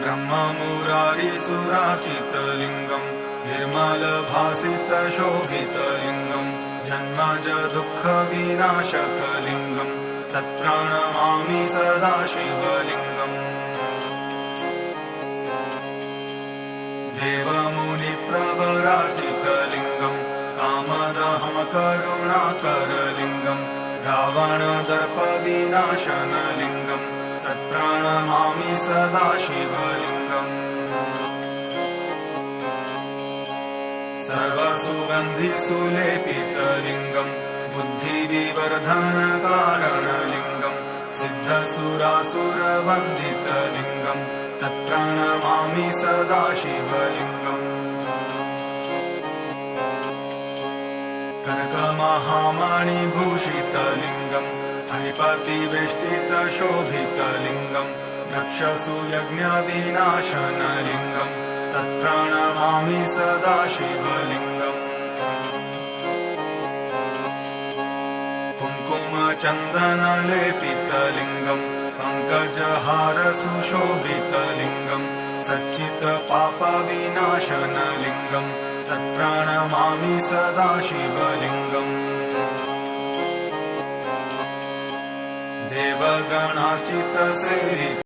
ब्रह्ममुरारिसुराचितलिङ्गम् निर्मलभासितशोभितलिङ्गम् जन्मज दुःखविनाशकलिङ्गम् तत्प्रणमामि सदा शिवलिङ्गम् देवमुनिप्रवराचितलिङ्गम् कामदहं करुणाकरलिङ्गम् रावणदर्पविनाशनलिङ्गम् तत्प्रणमामि सदा शिवलिङ्गम् सर्वसुगन्धिसुलेपितलिङ्गम् बुद्धिविवर्धनकारणलिङ्गम् सिद्धसुरासुरवन्दितलिङ्गम् तत्प्रणमामि सदा शिवलिङ्गम् कनकमहामणिभूषितलिङ्गम् फणिपतिवेष्टितशोभितलिङ्गम् दक्षसूयज्ञविनाशनलिङ्गम् तत्प्रणमामि सदा शिवलिङ्गम् कुङ्कुमचन्दनलेपितलिङ्गम् पङ्कजहारसुशोभितलिङ्गम् सच्चित्पापविनाशनलिङ्गम् तत्प्रणमामि सदा शिवलिङ्गम् देवगणार्चितसेवितलिङ्गम्